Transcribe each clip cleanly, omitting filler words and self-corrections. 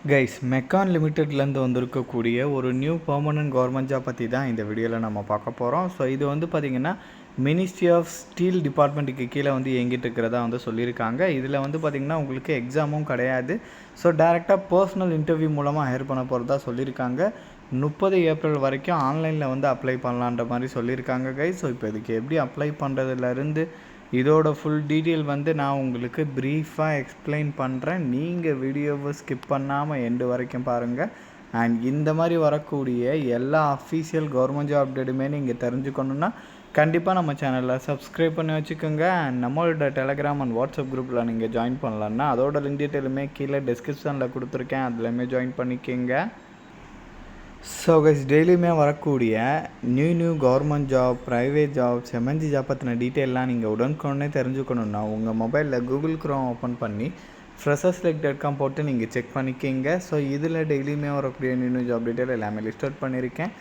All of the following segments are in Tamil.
கைஸ் மெக்கான் லிமிட்டெட்லேருந்து வந்திருக்கக்கூடிய ஒரு நியூ பெர்மனன்ட் கவர்மெண்ட் ஜாப் பற்றி தான் இந்த வீடியோவில் நம்ம பார்க்க போகிறோம். ஸோ இது வந்து பார்த்திங்கன்னா மினிஸ்ட்ரி ஆஃப் ஸ்டீல் டிபார்ட்மெண்ட்டுக்கு கீழே வந்து இயங்கிட்டு இருக்கிறதா வந்து சொல்லியிருக்காங்க. இதில் வந்து பார்த்திங்கன்னா உங்களுக்கு எக்ஸாமும் கிடையாது. ஸோ டேரெக்டாக பர்சனல் இன்டர்வியூ மூலமாக ஹையர் பண்ண போகிறதா சொல்லியிருக்காங்க. 30 ஏப்ரல் வரைக்கும் ஆன்லைனில் வந்து அப்ளை பண்ணலான்ற மாதிரி சொல்லியிருக்காங்க கைஸ். ஸோ இப்போ இதுக்கு எப்படி அப்ளை பண்ணுறதுலேருந்து இதோட ஃபுல் டீட்டெயில் வந்து நான் உங்களுக்கு ப்ரீஃபாக எக்ஸ்பிளைன் பண்ணுறேன். நீங்கள் வீடியோவை ஸ்கிப் பண்ணாமல் எண்டு வரைக்கும் பாருங்கள். அண்ட் இந்த மாதிரி வரக்கூடிய எல்லா அஃபீஷியல் கவர்மெண்ட் ஜாப் அப்டேட்டுமே நீங்கள் தெரிஞ்சுக்கணுன்னா கண்டிப்பாக நம்ம சேனலில் சப்ஸ்கிரைப் பண்ணி வச்சுக்கோங்க. அண்ட் நம்மளோட டெலகிராம் அண்ட் வாட்ஸ்அப் குரூப்பில் நீங்கள் ஜாயின் பண்ணலான்னா அதோட லிங்க் டீட்டெயிலுமே கீழே டிஸ்கிரிப்ஷனில் கொடுத்துருக்கேன், அதுலேயுமே ஜாயின் பண்ணிக்கோங்க. ஸோ கைஸ் டெய்லியுமே வரக்கூடிய new government job, private jobs, MNC job பற்றின டீட்டெயிலாம் நீங்கள் உடனுக்குடனே தெரிஞ்சுக்கணுன்னா உங்கள் மொபைலில் கூகுள் க்ரோம் ஓப்பன் பண்ணி freshers.com போட்டு நீங்கள் செக் பண்ணிக்கிங்க. ஸோ இதில் டெய்லியுமே வரக்கூடிய நியூ ஜாப் டீட்டெயில் எல்லாமே லிஸ்ட் அவுட் பண்ணியிருக்கேன்.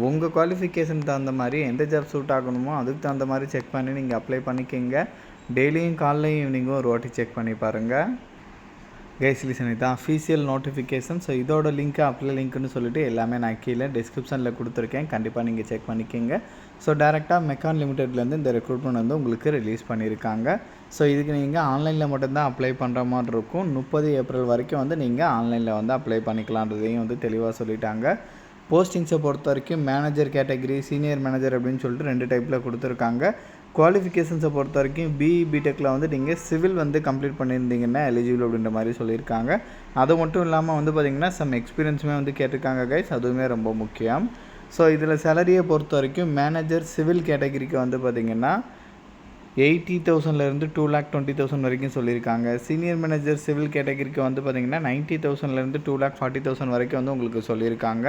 உங்கள் குவாலிஃபிகேஷன் தகுந்த மாதிரி எந்த ஜாப் சூட் ஆகணுமோ அதுக்கு தகுந்த மாதிரி செக் பண்ணி நீங்கள் அப்ளை பண்ணிக்கிங்க. டெய்லியும் காலையும் ஈவினிங்கும் ஒரு வாட்டி செக் பண்ணி பாருங்கள். கைஸ் லிசன், இதுதான் அஃபீஷியல் நோட்டிஃபிகேஷன். ஸோ இதோட லிங்க்கு அப்ளை லிங்க்குன்னு சொல்லிட்டு எல்லாமே நான் கீழே டிஸ்கிரிப்ஷனில் கொடுத்துருக்கேன், கண்டிப்பாக நீங்கள் செக் பண்ணிக்கிங்க. ஸோ டேரெக்டாக மெக்கான் லிமிட்டெட்லேருந்து இந்த ரெக்ரூட்மெண்ட் வந்து உங்களுக்கு ரிலீஸ் பண்ணியிருக்காங்க. ஸோ இதுக்கு நீங்கள் ஆன்லைனில் மட்டும்தான் அப்ளை பண்ணுற மாதிரி இருக்கும். 30 ஏப்ரல் வரைக்கும் வந்து நீங்கள் ஆன்லைனில் வந்து அப்ளை பண்ணிக்கலான்றதையும் வந்து தெளிவாக சொல்லிட்டாங்க. போஸ்டிங்ஸை பொறுத்த வரைக்கும் மேனேஜர் கேட்டகரி, சீனியர் மேனேஜர் அப்படின்னு சொல்லிட்டு 2 டைப்பில் கொடுத்துருக்காங்க. குவாலிஃபிகேஷன்ஸை பொறுத்த வரைக்கும் பிடெக்கில் வந்து நீங்கள் சிவில் வந்து கம்ப்ளீட் பண்ணியிருந்தீங்கன்னா எலிஜிபிள் அப்படின்ற மாதிரி சொல்லியிருக்காங்க. அது மட்டும் இல்லாமல் வந்து பார்த்திங்கன்னா சம் எக்ஸ்பீரியன்ஸுமே வந்து கேட்டிருக்காங்க கைஸ், அதுவுமே ரொம்ப முக்கியம். ஸோ இதில் சேலரியை பொறுத்த வரைக்கும் மேனேஜர் சிவில் கேட்டகரிக்கு வந்து பார்த்திங்கன்னா 80,000லேருந்து 2,20,000 வரைக்கும் சொல்லியிருக்காங்க. சீனியர் மேனேஜர் சிவில் கேட்டகரிக்கு வந்து பார்த்திங்கன்னா 90,000லேருந்து 2,40,000 வரைக்கும் வந்து உங்களுக்கு சொல்லியிருக்காங்க.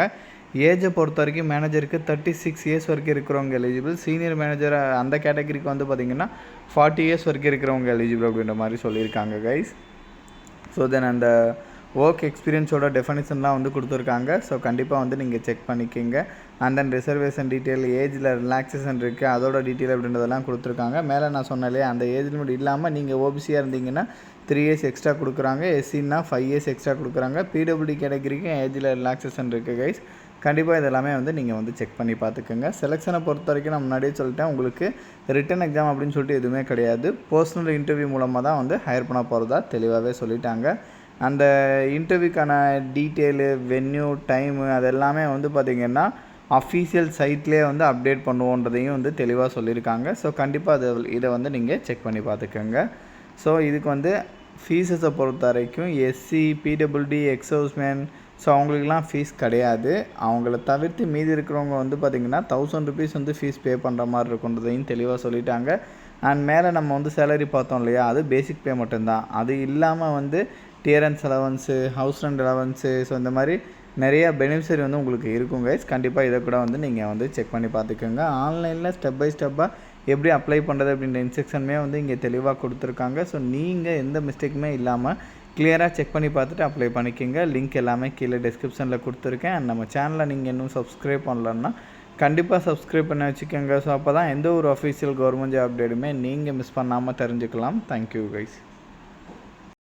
ஏஜை பொறுத்த வரைக்கும் மேனேஜருக்கு 36 இயர்ஸ் வரைக்கும் இருக்கிறவங்க எலிஜிபிள். சீனியர் மேனேஜர் அந்த கேட்டகரிக்கு வந்து பார்த்திங்கன்னா 40 இயர்ஸ் வரைக்கும் இருக்கிறவங்க எலிஜிபிள் அப்படின்ற மாதிரி சொல்லியிருக்காங்க கைஸ். ஸோ தென் அந்த ஒர்க் எக்ஸ்பீரியன்ஸோட டெஃபனிஷன்லாம் வந்து கொடுத்துருக்காங்க. ஸோ கண்டிப்பாக வந்து நீங்கள் செக் பண்ணிக்கிங்க. அண்ட் தென் ரிசர்வேஷன் டீட்டெயில், ஏஜில் ரிலாக்ஸேஷன் இருக்குது அதோட டீட்டெயில் அப்படின்றதெல்லாம் கொடுத்துருக்காங்க. மேலே நான் சொன்னாலே அந்த ஏஜ் லிமிட் இல்லாமல் நீங்கள் ஓபிசியாக இருந்தீங்கன்னா 3 இயர்ஸ் எக்ஸ்ட்ரா கொடுக்குறாங்க, எஸ்சின்னா 5 இயர்ஸ் எக்ஸ்ட்ரா கொடுக்குறாங்க. பிடபிள்யூடி கேட்டகரிக்கு ஏஜில் ரிலாக்ஸேஷன் இருக்குது கைஸ். கண்டிப்பாக இதெல்லாமே வந்து நீங்கள் வந்து செக் பண்ணி பார்த்துக்கோங்க. செலெக்ஷனை பொறுத்த வரைக்கும் நான் முன்னாடியே சொல்லிட்டேன், உங்களுக்கு ரிட்டன் எக்ஸாம் அப்படின்னு சொல்லிட்டு எதுவுமே கிடையாது. பர்சனல் இன்டர்வியூ மூலமாக தான் வந்து ஹையர் பண்ண போகிறதா தெளிவாகவே சொல்லிட்டாங்க. அந்த இன்டர்வியூக்கான டீட்டெயிலு, வென்யூ, டைமு அதெல்லாமே வந்து பார்த்திங்கன்னா அஃபீஷியல் சைட்லேயே வந்து அப்டேட் பண்ணுவோன்றதையும் வந்து தெளிவாக சொல்லியிருக்காங்க. ஸோ கண்டிப்பாக இதை வந்து நீங்கள் செக் பண்ணி பார்த்துக்கோங்க. ஸோ இதுக்கு வந்து ஃபீஸஸை பொறுத்த வரைக்கும் எஸ்சி, பிடபிள்யூடி, எக்ஸவுஸ்மேன், ஸோ அவங்களுக்குலாம் ஃபீஸ் கிடையாது. அவங்கள தவிர்த்து மீதி இருக்கிறவங்க வந்து பார்த்திங்கன்னா 1000 ருபீஸ் வந்து ஃபீஸ் பே பண்ணுற மாதிரி இருக்குன்றதையும் தெளிவாக சொல்லிட்டாங்க. அண்ட் மேலே நம்ம வந்து சேலரி பார்த்தோம் இல்லையா, அது பேசிக் பே மட்டும்தான். அது இல்லாமல் வந்து dearness allowance, house rent allowance, so இந்த மாதிரி நிறைய பெனிஃபிட்ஸ் வந்து உங்களுக்கு இருக்கும் கைஸ். கண்டிப்பாக இதை கூட வந்து நீங்கள் வந்து செக் பண்ணி பார்த்துக்கோங்க. ஆன்லைனில் ஸ்டெப் பை ஸ்டெப்பாக எப்படி அப்ளை பண்ணுறது அப்படின்ற இன்ஸ்ட்ரக்ஷனுமே வந்து இங்கே தெளிவாக கொடுத்துருக்காங்க. ஸோ நீங்கள் எந்த மிஸ்டேக்குமே இல்லாமல் கிளியராக செக் பண்ணி பார்த்துட்டு அப்ளை பண்ணிக்கோங்க. லிங்க் எல்லாமே கீழே டிஸ்கிரிப்ஷனில் கொடுத்துருக்கேன். அண்ட் நம்ம சேனலை நீங்கள் இன்னும் சப்ஸ்கிரைப் பண்ணலன்னா கண்டிப்பாக சப்ஸ்கிரைப் பண்ணி வச்சுக்கோங்க. ஸோ அப்போ தான் எந்த ஒரு அஃபீஷியல் கவர்மெண்ட் ஜாப் அப்டேட்டுமே நீங்கள் மிஸ் பண்ணாமல் தெரிஞ்சுக்கலாம். Thank you guys.